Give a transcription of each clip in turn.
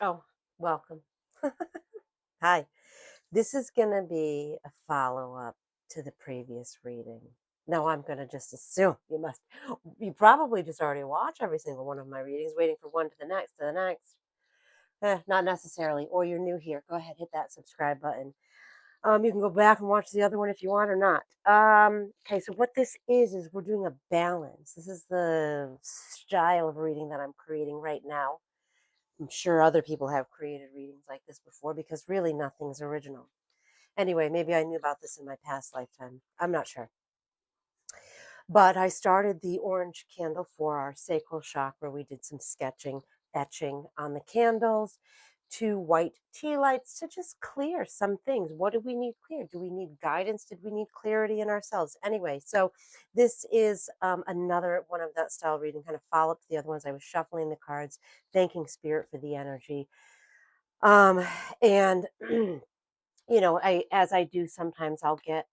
Oh, welcome. Hi. This is going to be a follow up to the previous reading. No, I'm going to just assume you probably just already watch every single one of my readings, waiting for one to the next. Not necessarily. Or you're new here. Go ahead, hit that subscribe button. You can go back and watch the other one if you want or not. Okay, so what this is we're doing a balance. This is the style of reading that I'm creating right now. I'm sure other people have created readings like this before because really nothing's original. Anyway, maybe I knew about this in my past lifetime. I'm not sure. But I started the orange candle for our sacral chakra. We did some sketching, etching on the candles, two white tea lights to just clear some things. What do we need clear? Do we need guidance? Did we need clarity in ourselves? Anyway, so this is another one of that style reading, kind of follow up to the other ones. I was shuffling the cards, thanking spirit for the energy. Um, and I as I do sometimes I'll get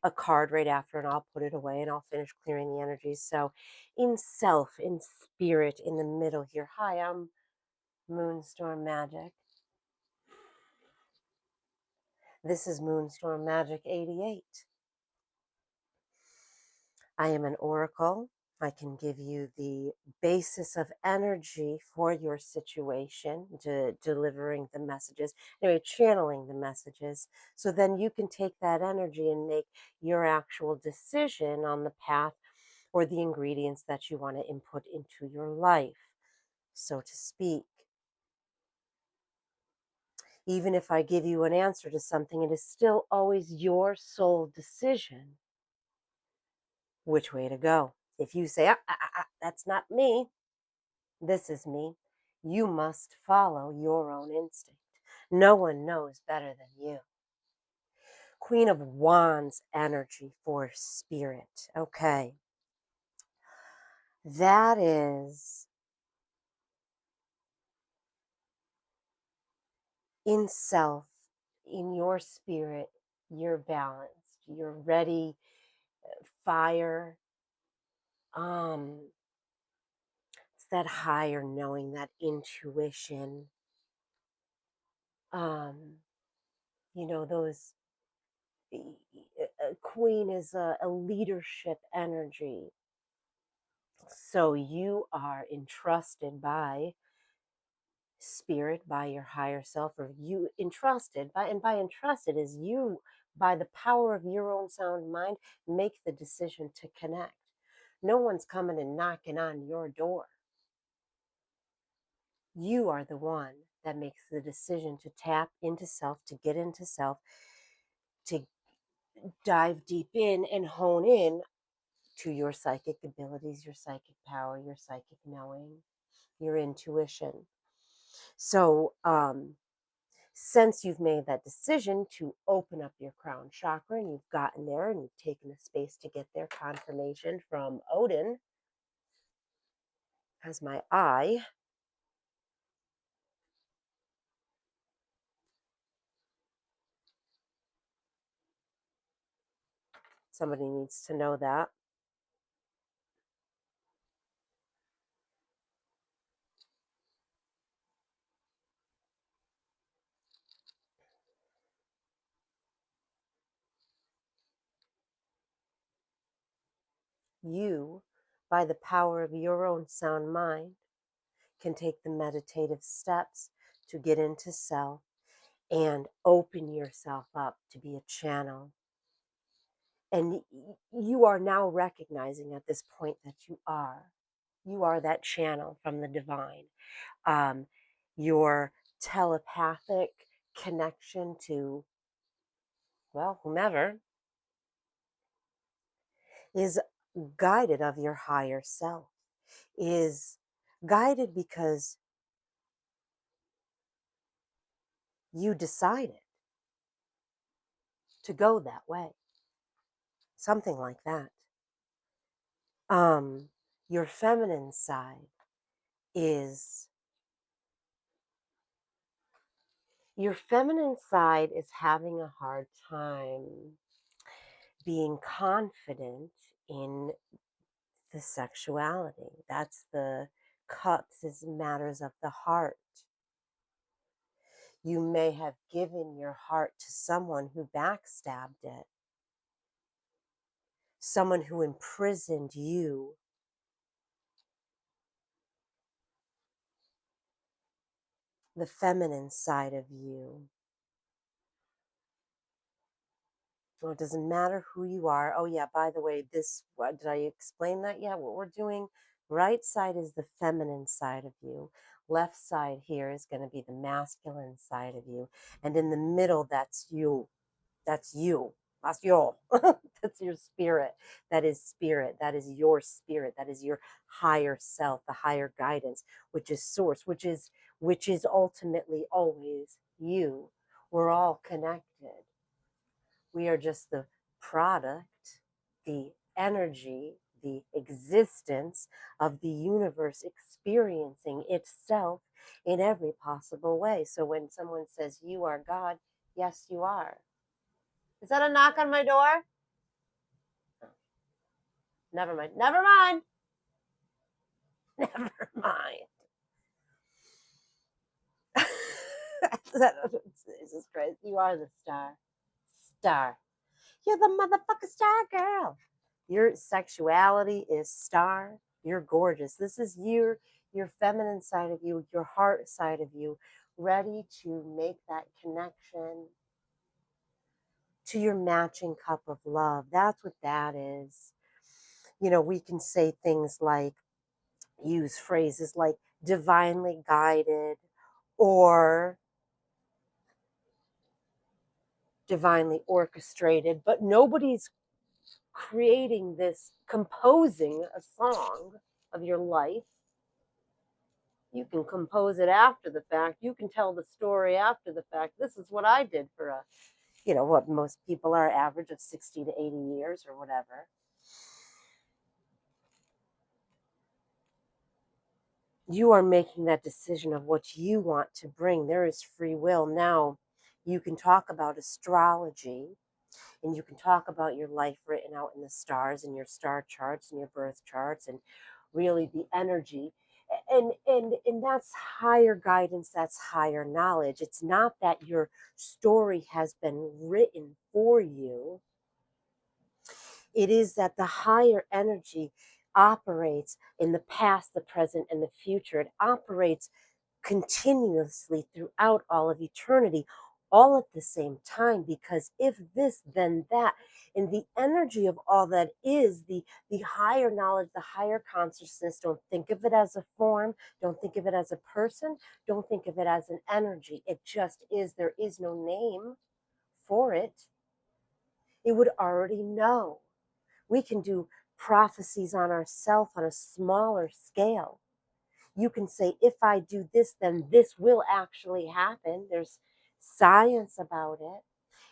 a card right after and I'll put it away and I'll finish clearing the energies. So in self, in spirit, in the middle here. Hi, I'm Moonstorm Magic. This is Moonstorm Magic 88. I am an oracle. I can give you the basis of energy for your situation, delivering the messages, anyway, channeling the messages. So then you can take that energy and make your actual decision on the path or the ingredients that you want to input into your life, so to speak. Even if I give you an answer to something, it is still always your sole decision which way to go. If you say, that's not me, this is me, you must follow your own instinct. No one knows better than you. Queen of Wands energy for spirit. Okay. That is in self, in your spirit, you're balanced, you're ready, fire. It's that higher knowing, that intuition. Um, those queen is a leadership energy. So you are entrusted by spirit, by your higher self, or you entrusted by, and by entrusted is you, by the power of your own sound mind, make the decision to connect. No one's coming and knocking on your door. You are the one that makes the decision to tap into self, to get into self, to dive deep in and hone in to your psychic abilities, your psychic power, your psychic knowing, your intuition. So, since you've made that decision to open up your crown chakra and you've gotten there and you've taken the space to get there, confirmation from Odin as my eye. Somebody needs to know that. You, by the power of your own sound mind, can take the meditative steps to get into self and open yourself up to be a channel. And you are now recognizing at this point that you are that channel from the divine. Your telepathic connection to, well, whomever is guided of your higher self, is guided because you decided to go that way. Something like that. Um, your feminine side is having a hard time being confident in the sexuality. That's the cups, is matters of the heart. You may have given your heart to someone who backstabbed it, someone who imprisoned you. The feminine side of you. Well, it doesn't matter who you are. Oh, yeah, by the way, did I explain that yet? What we're doing, right side is the feminine side of you. Left side here is going to be the masculine side of you. And in the middle, that's you. That's you. That's you. That's your spirit. That is spirit. That is your spirit. That is your higher self, the higher guidance, which is source, which is ultimately always you. We're all connected. We are just the product, the energy, the existence of the universe experiencing itself in every possible way. So when someone says, "You are God," yes, you are. Is that a knock on my door? Oh, never mind. Never mind. Never mind. Jesus Christ, you are the star. Star. You're the motherfucking star girl. Your sexuality is star. You're gorgeous. This is your feminine side of you, your heart side of you, ready to make that connection to your matching cup of love. That's what that is. We can say things like, use phrases like divinely guided or divinely orchestrated, but nobody's creating this, composing a song of your life. You can compose it after the fact. You can tell the story after the fact. This is what I did for what most people are average of 60 to 80 years or whatever. You are making that decision of what you want to bring. There is free will. Now, you can talk about astrology and you can talk about your life written out in the stars and your star charts and your birth charts and really the energy, and that's higher guidance, that's higher knowledge. It's not that your story has been written for you. It is that the higher energy operates in the past, the present, and the future. It operates continuously throughout all of eternity, all at the same time, because if this, then that. And the energy of all that is the higher knowledge, the higher consciousness. Don't think of it as a form, don't think of it as a person, don't think of it as an energy. It just is. There is no name for it. It would already know. We can do prophecies on ourselves on a smaller scale. You can say, if I do this, then this will actually happen. There's science about it.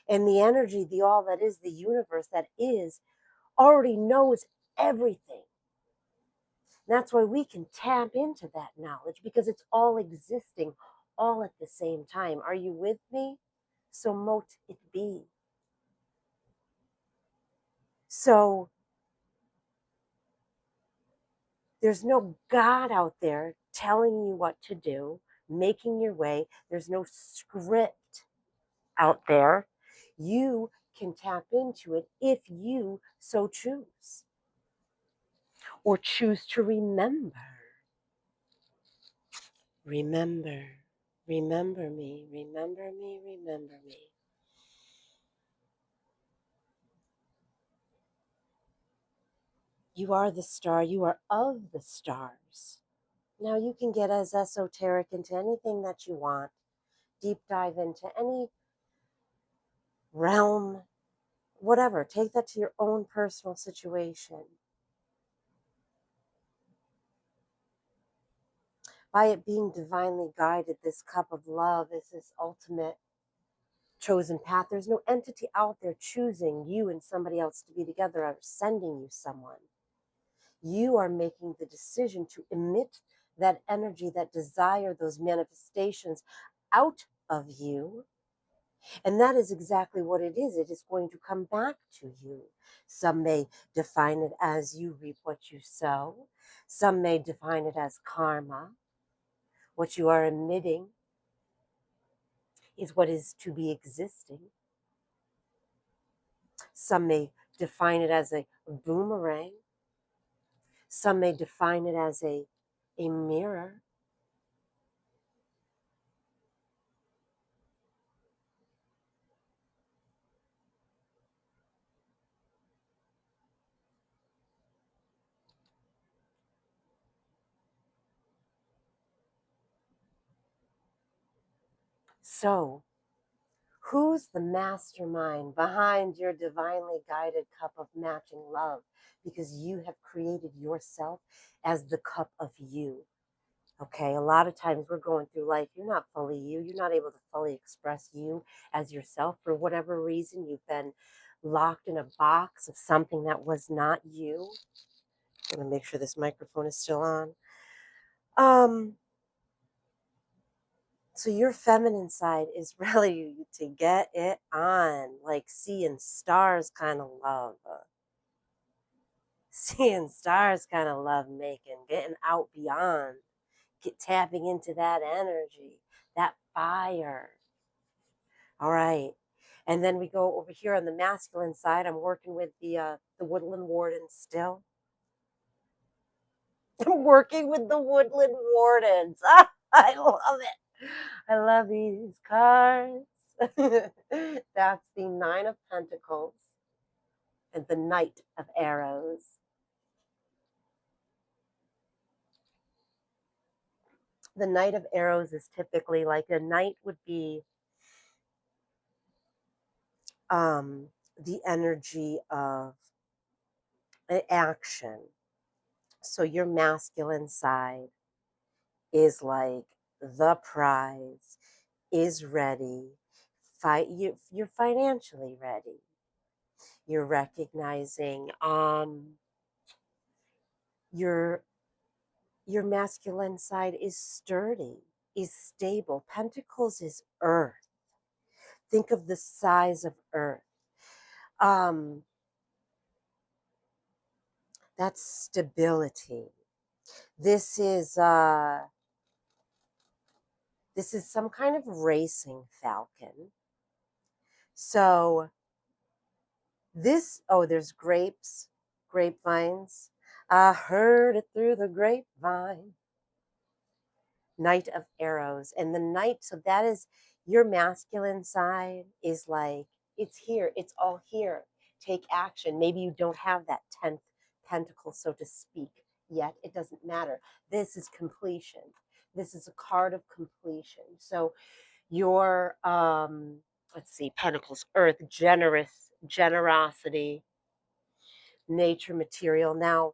And the energy, the all that is, the universe that is, already knows everything. That's why we can tap into that knowledge, because it's all existing all at the same time. Are you with me? So mote it be. So there's no God out there telling you what to do, making your way. There's no script out there. You can tap into it if you so choose, or choose to remember. Remember, remember me, remember me, remember me. You are the star, you are of the stars. Now you can get as esoteric into anything that you want, deep dive into any realm, whatever. Take that to your own personal situation. By it being divinely guided, this cup of love is this ultimate chosen path. There's no entity out there choosing you and somebody else to be together or sending you someone. You are making the decision to emit that energy, that desire, those manifestations out of you. And that is exactly what it is. It is going to come back to you. Some may define it as you reap what you sow. Some may define it as karma, what you are emitting. is what is to be existing. Some may define it as a boomerang. Some may define it as a mirror. So, who's the mastermind behind your divinely guided cup of matching love? Because you have created yourself as the cup of you. Okay, a lot of times we're going through life, you're not fully you. You're not able to fully express you as yourself for whatever reason. You've been locked in a box of something that was not you. I'm going to make sure this microphone is still on. Um, So your feminine side is really to get it on, like seeing stars kind of love. Seeing stars kind of love making, getting out beyond, tapping into that energy, that fire. All right. And then we go over here on the masculine side. I'm working with the woodland warden still. I'm working with the woodland wardens. Ah, I love it. I love these cards. That's the Nine of Pentacles and the Knight of Arrows. The Knight of Arrows is typically like a knight would be the energy of action. So your masculine side is like the prize, is ready. You're financially ready. You're recognizing your your masculine side is sturdy, is stable. Pentacles is earth. Think of the size of earth. Um, that's stability. This is this is some kind of racing falcon. So this, oh, there's grapes, grapevines. I heard it through the grapevine. Knight of Arrows. And the knight, so that is your masculine side is like, it's here, it's all here. Take action. Maybe you don't have that 10th pentacle, so to speak, yet. It doesn't matter. This is completion. This is a card of completion. So your, let's see, pentacles, earth, generous, generosity, nature, material. Now,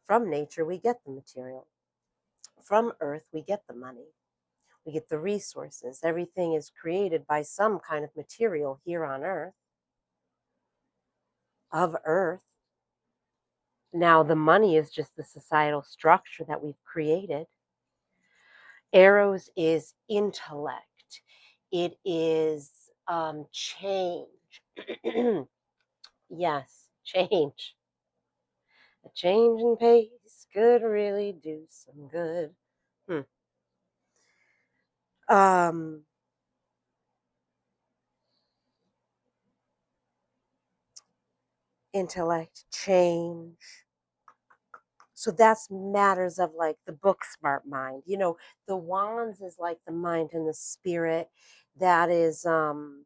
from nature, we get the material. From earth, we get the money. We get the resources. Everything is created by some kind of material here on earth, of earth. Now, the money is just the societal structure that we've created. Arrows is intellect, it is change. Yes, change. A change in pace could really do some good. Um, intellect, change. So that's matters of like the book smart mind. You know, the wands is like the mind and the spirit. That is the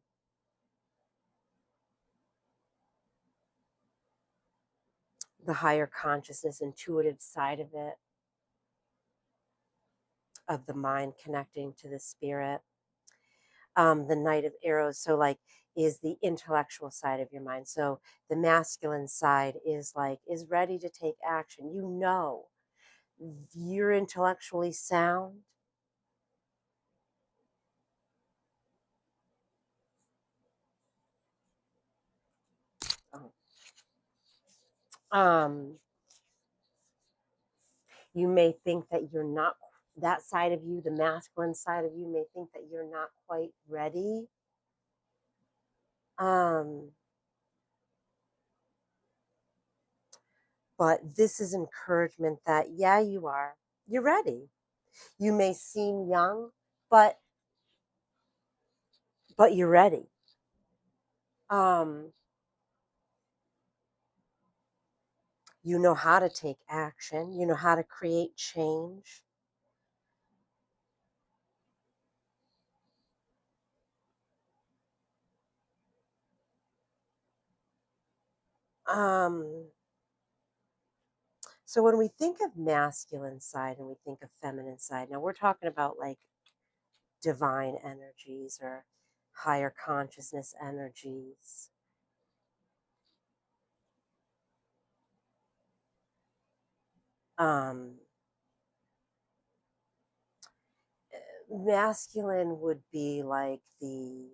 higher consciousness, intuitive side of it, of the mind connecting to the spirit. The Knight of Arrows, so like is the intellectual side of your mind. So the masculine side is like is ready to take action. You know, you're intellectually sound. Um, you may think that you're not, that side of you, the masculine side of you may think that you're not quite ready. Um, but this is encouragement that, yeah, you are. You're ready. You may seem young, but you're ready. Um, you know how to take action. You know how to create change. Um, so when we think of masculine side and we think of feminine side, now we're talking about like divine energies or higher consciousness energies. Um, Masculine would be like the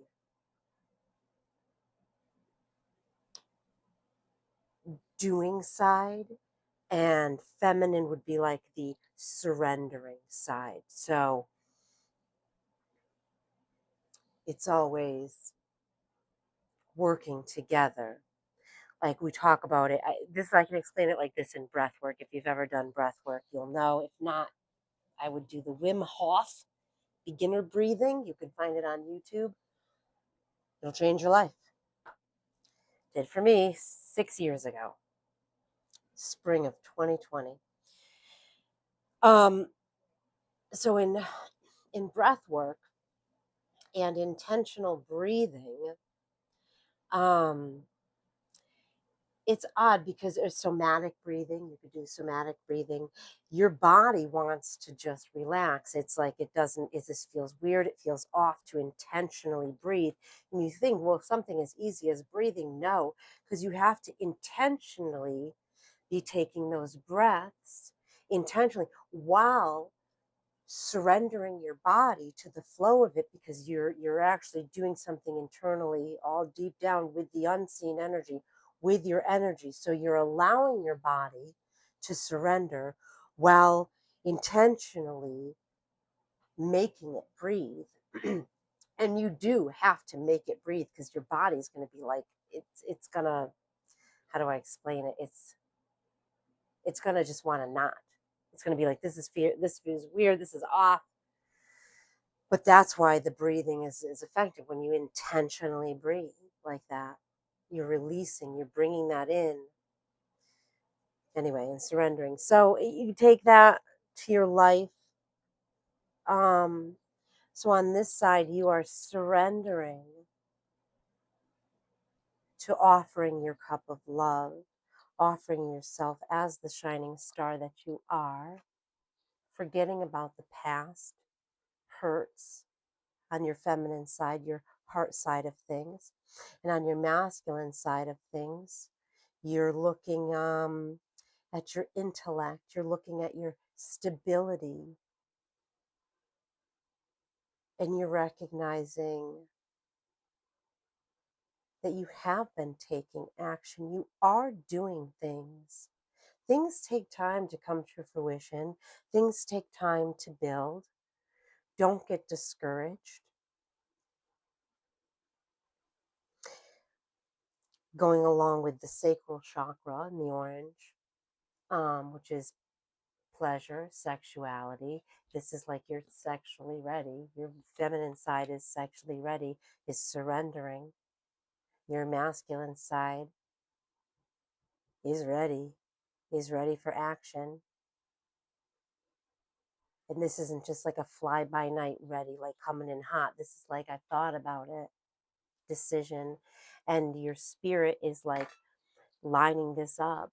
doing side, and feminine would be like the surrendering side. So it's always working together. Like we talk about it. I can explain it like this in breath work. If you've ever done breath work, you'll know. If not, I would do the Wim Hof beginner breathing. You can find it on YouTube. It'll change your life. Did for me 6 years ago, spring of 2020. Um, so in breath work and intentional breathing, um, it's odd because there's somatic breathing. You could do somatic breathing. Your body wants to just relax. It's like it doesn't, it this feels weird, it feels off to intentionally breathe. And you think, well, something as easy as breathing. No, because you have to intentionally be taking those breaths intentionally while surrendering your body to the flow of it, because you're actually doing something internally all deep down with the unseen energy, with your energy. So you're allowing your body to surrender while intentionally making it breathe. And you do have to make it breathe because your body's going to be like, it's going to, how do I explain it, it's going to just want to not, it's going to be like, this is fear, this feels weird, this is off. But that's why the breathing is effective when you intentionally breathe like that. You're releasing, you're bringing that in. Anyway, and surrendering. So you take that to your life. Um, so on this side, you are surrendering to offering your cup of love, offering yourself as the shining star that you are, forgetting about the past hurts on your feminine side, your heart side of things. And on your masculine side of things, you're looking at your intellect, you're looking at your stability, and you're recognizing that you have been taking action. You are doing things. Things take time to come to fruition, things take time to build. Don't get discouraged. Going along with the sacral chakra in the orange, which is pleasure, sexuality. This is like you're sexually ready. Your feminine side is sexually ready, is surrendering. Your masculine side is ready for action. And this isn't just like a fly by night ready, like coming in hot. This is like, I thought about it, decision. And your spirit is like lining this up,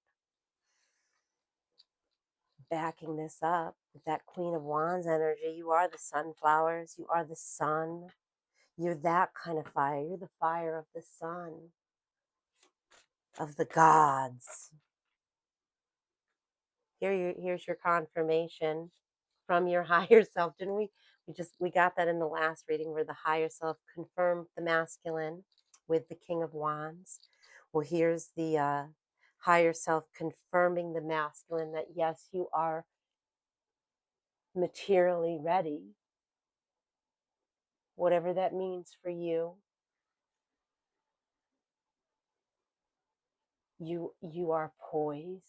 backing this up with that Queen of Wands energy. You are the sunflowers, you are the sun. You're that kind of fire. You're the fire of the sun, of the gods. Here's your confirmation from your higher self. Didn't we? We got that in the last reading where the higher self confirmed the masculine with the King of Wands. Well, here's the higher self confirming the masculine, that yes, you are materially ready, whatever that means for you. You are poised.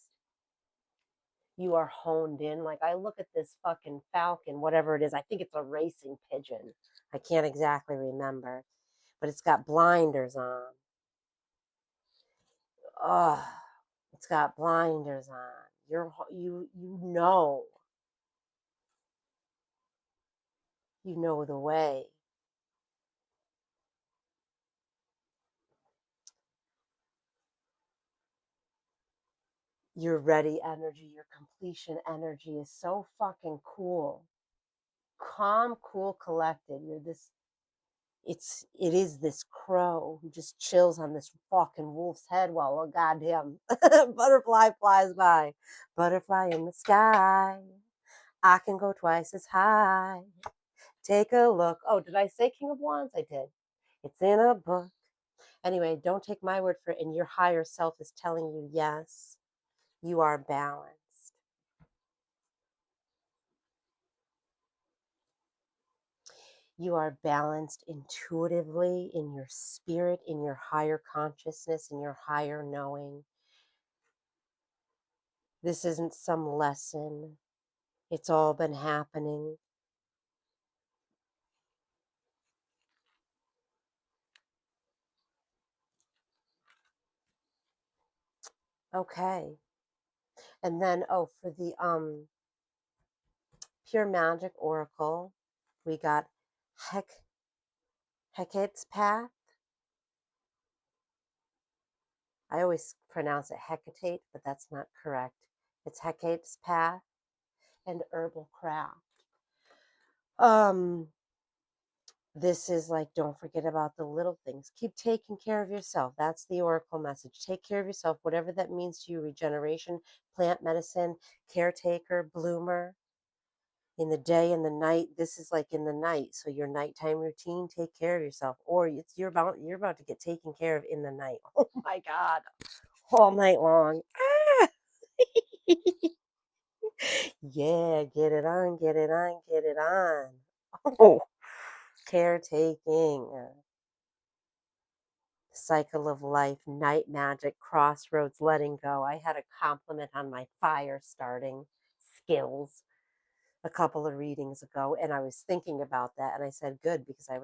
You are honed in. Like I look at this fucking falcon, whatever it is. I think it's a racing pigeon. I can't exactly remember, but it's got blinders on. Ugh, it's got blinders on. You know the way. Your ready energy, your completion energy is so fucking cool. Calm, cool, collected. It is this crow who just chills on this fucking wolf's head while a goddamn butterfly flies by. Butterfly in the sky. I can go twice as high. Take a look. Oh, did I say King of Wands? I did. It's in a book. Anyway, don't take my word for it. And your higher self is telling you, yes, you are balanced. You are balanced intuitively in your spirit, in your higher consciousness, in your higher knowing. This isn't some lesson. It's all been happening. Okay. And then, oh, for the Pure Magic Oracle, we got Hecate's Path. I always pronounce it Hecate, but that's not correct. It's Hecate's Path and Herbal Craft. Um, this is like, don't forget about the little things. Keep taking care of yourself. That's the oracle message. Take care of yourself, whatever that means to you. Regeneration, plant medicine, caretaker, bloomer. In the day and the night, this is like in the night. So your nighttime routine, take care of yourself. Or you're about to get taken care of in the night. Oh my God. All night long. Ah! Yeah, get it on, get it on, get it on. Oh, caretaking. Cycle of life, night magic, crossroads, letting go. I had a compliment on my fire starting skills a couple of readings ago, and I was thinking about that, and I said, good, because I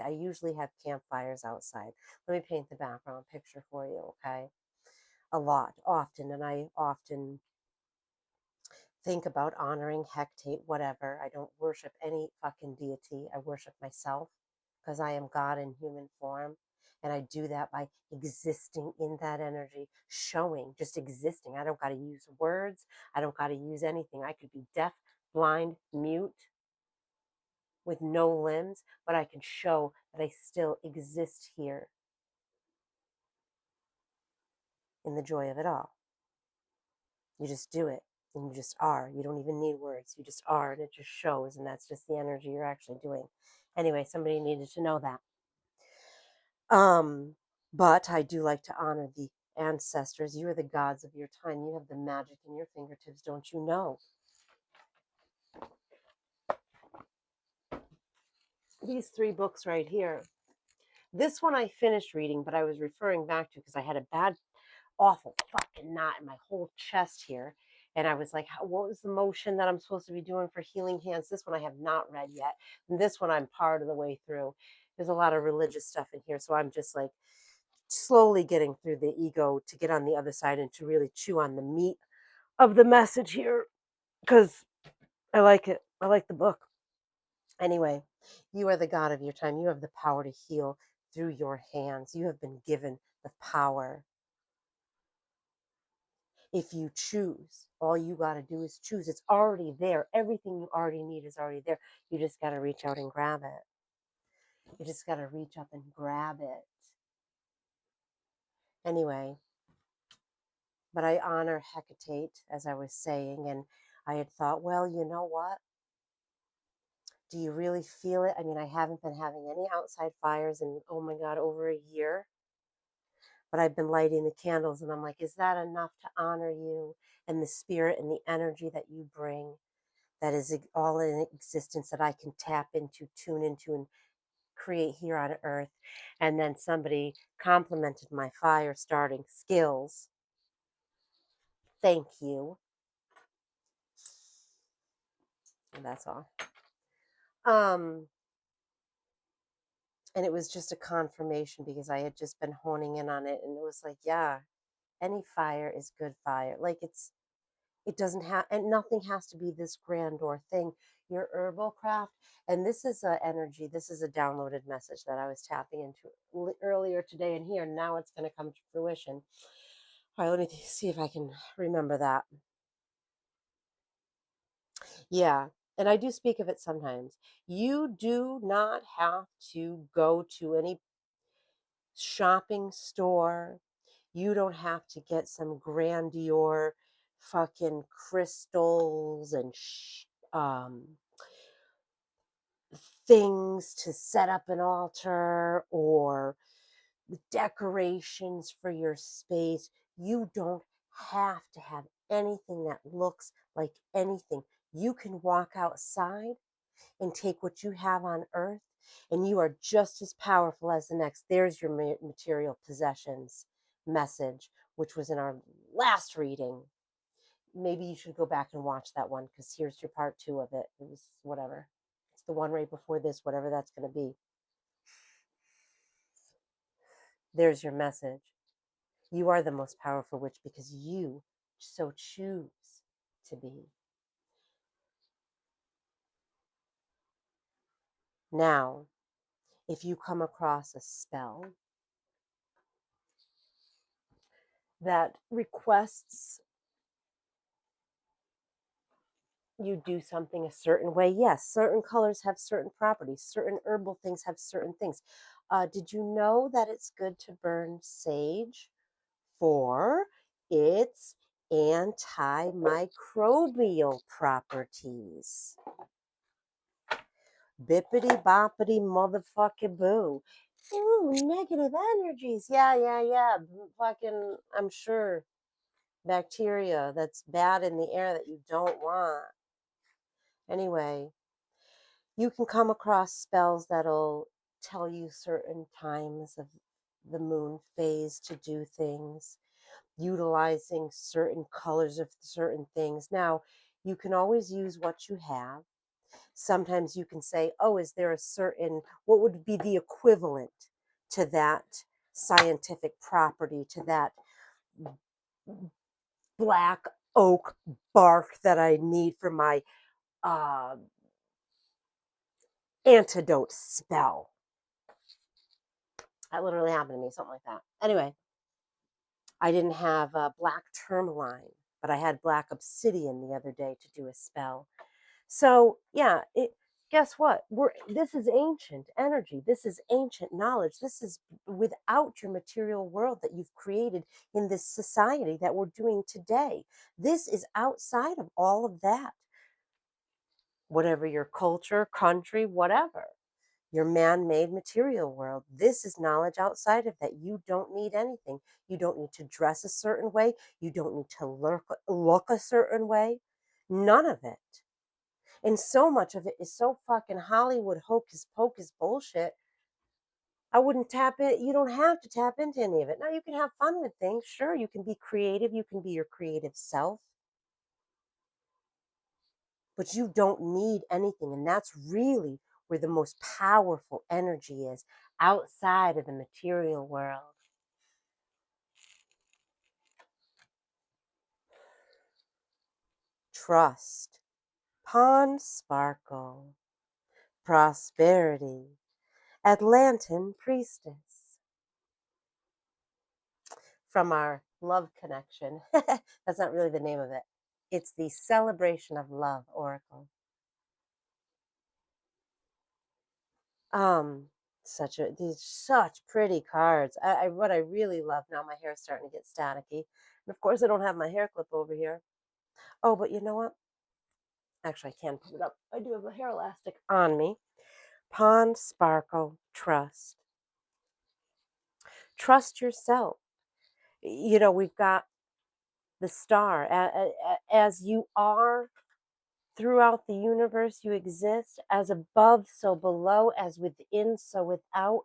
usually have campfires outside. Let me paint the background picture for you, okay? A lot, often, and I often think about honoring Hecate, whatever. I don't worship any fucking deity. I worship myself because I am God in human form. And I do that by existing in that energy, showing, just existing. I don't got to use words. I don't got to use anything. I could be deaf, blind, mute, with no limbs, but I can show that I still exist here in the joy of it all. You just do it and you just are. You don't even need words. You just are and it just shows. And that's just the energy you're actually doing. Anyway, somebody needed to know that. Um, but I do like to honor the ancestors. You are the gods of your time. You have the magic in your fingertips, don't you know? These three books right here. This one I finished reading, but I was referring back to because I had a bad awful fucking knot in my whole chest here. And I was like, what was the motion that I'm supposed to be doing for healing hands? This one I have not read yet. And this one I'm part of the way through. There's a lot of religious stuff in here. So I'm just like slowly getting through the ego to get on the other side and to really chew on the meat of the message here because I like it. I like the book. Anyway, you are the God of your time. You have the power to heal through your hands. You have been given the power. If you choose, all you got to do is choose. It's already there. Everything you already need is already there. You just got to reach out and grab it. You just got to reach up and grab it. Anyway, but I honor Hecate, as I was saying, and I had thought, well, you know what? Do you really feel it? I mean, I haven't been having any outside fires in, oh my God, over a year. But I've been lighting the candles, and I'm like, is that enough to honor you and the spirit and the energy that you bring? That is all in existence that I can tap into, tune into, and create here on earth. And then somebody complimented my fire starting skills. Thank you. And that's all. Um, and it was just a confirmation because I had just been honing in on it, and it was like, yeah, any fire is good fire. Like it doesn't have, and nothing has to be this grandeur thing. Your herbal craft, and this is a energy. This is a downloaded message that I was tapping into earlier today and here. Now it's going to come to fruition. All right, let me see if I can remember that. Yeah, and I do speak of it sometimes. You do not have to go to any shopping store. You don't have to get some grandeur fucking crystals and things to set up an altar or decorations for your space. You don't have to have anything that looks like anything. You can walk outside and take what you have on earth, and you are just as powerful as the next. There's your material possessions message, which was in our last reading. Maybe you should go back and watch that one because here's your part two of it. It was whatever. It's the one right before this, whatever that's going to be. There's your message. You are the most powerful witch because you so choose to be. Now, if you come across a spell that requests you do something a certain way, yes, certain colors have certain properties, certain herbal things have certain things. Did you know that it's good to burn sage for its antimicrobial properties? Bippity boppity motherfucking boo. Ooh, negative energies. Yeah, yeah, yeah. Fucking, I'm sure bacteria that's bad in the air that you don't want. Anyway, you can come across spells that'll tell you certain times of the moon phase to do things, utilizing certain colors of certain things. Now, you can always use what you have. Sometimes you can say, oh, is there a certain, what would be the equivalent to that scientific property, to that black oak bark that I need for my uh, antidote spell? That literally happened to me, something like that. Anyway, I didn't have black tourmaline, but I had black obsidian the other day to do a spell. So yeah, guess what? This is ancient energy. This is ancient knowledge. This is without your material world that you've created in this society that we're doing today. This is outside of all of that. Whatever your culture, country, whatever. Your man-made material world. This is knowledge outside of that. You don't need anything. You don't need to dress a certain way. You don't need to look a certain way. None of it. And so much of it is so fucking Hollywood hocus pocus bullshit. I wouldn't tap it. You don't have to tap into any of it. Now you can have fun with things. Sure, you can be creative. You can be your creative self. But you don't need anything. And that's really where the most powerful energy is, outside of the material world. Trust, pond sparkle, prosperity, Atlantan priestess. From our love connection. That's not really the name of it. It's the celebration of love oracle. Um, these such pretty cards. What I really love now. My hair is starting to get staticky, and of course I don't have my hair clip over here. Oh, but you know what? Actually, I can put it up. I do have a hair elastic on me. Pond sparkle trust. Trust yourself. You know, we've got the star as you are throughout the universe. You exist as above, so below, as within, so without.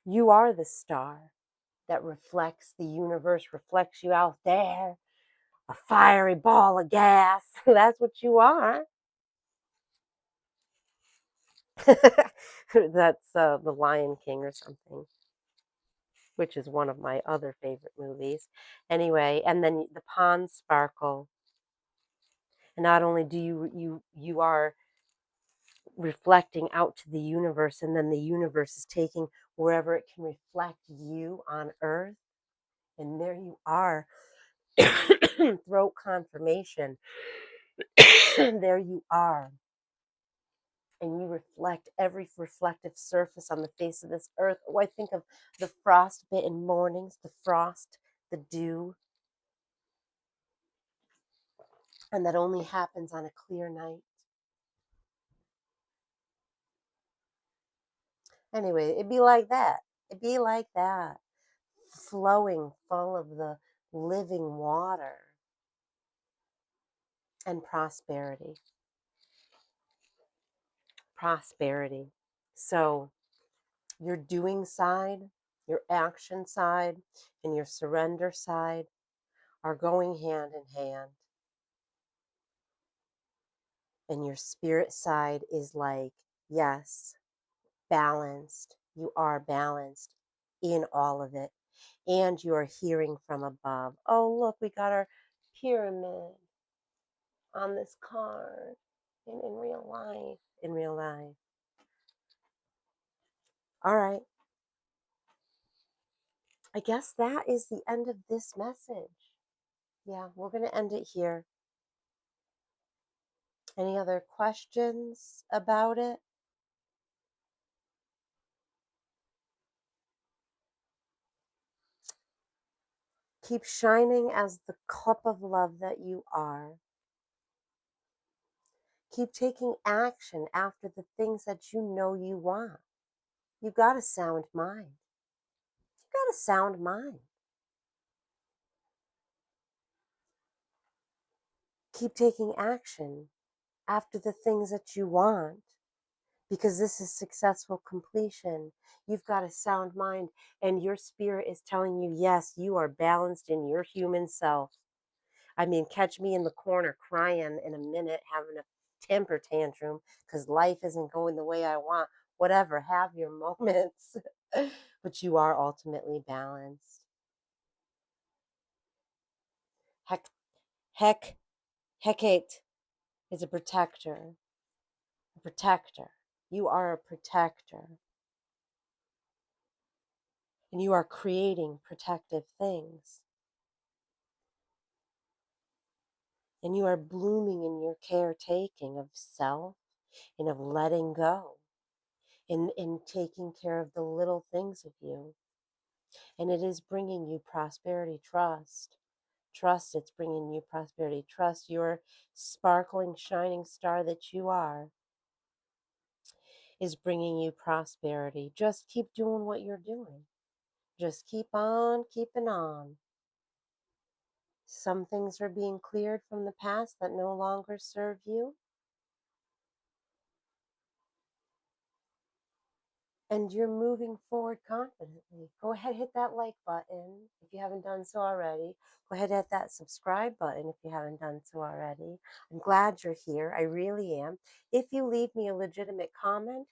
You are the star that reflects the universe, reflects you out there. a fiery ball of gas. That's what you are. That's The Lion King or something, which is one of my other favorite movies. Anyway, and then the ponds sparkle, and not only do you are reflecting out to the universe, and then the universe is taking wherever it can reflect you on Earth, and there you are, throat confirmation. There you are, and you reflect every reflective surface on the face of this earth. Oh, I think of the frostbitten mornings, the frost, the dew, and that only happens on a clear night. Anyway, it'd be like that. It'd be like that, flowing full of the living water and prosperity. Prosperity. So, your doing side, your action side, and your surrender side are going hand in hand. And your spirit side is like, yes, balanced. You are balanced in all of it. And you are hearing from above. Oh, look, we got our pyramid on this card in real life. In real life. All right. I guess that is the end of this message. Yeah, we're going to end it here. Any other questions about it? Keep shining as the cup of love that you are. Keep taking action after the things that you know you want. You got a sound mind. You got a sound mind. Keep taking action after the things that you want, because this is successful completion. You've got a sound mind, and your spirit is telling you, yes, you are balanced in your human self. I mean, catch me in the corner crying in a minute, having a temper tantrum because life isn't going the way I want. Whatever, have your moments. But you are ultimately balanced. Heck, heck, Hecate is a protector. A protector. You are a protector. And you are creating protective things. And you are blooming in your caretaking of self and of letting go. In taking care of the little things of you. And it is bringing you prosperity. Trust, it's bringing you prosperity. Trust your sparkling, shining star that you are is bringing you prosperity. Just keep doing what you're doing. Just keep on keeping on. Some things are being cleared from the past that no longer serve you. And you're moving forward confidently. Go ahead, hit that like button if you haven't done so already. Go ahead, hit that subscribe button if you haven't done so already. I'm glad you're here. I really am. If you leave me a legitimate comment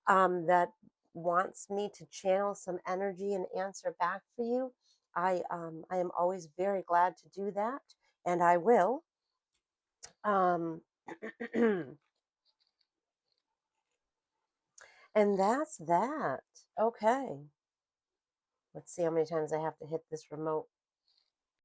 that wants me to channel some energy and answer back for you, I am always very glad to do that, and I will. Um, and that's that. Okay. Let's see how many times I have to hit this remote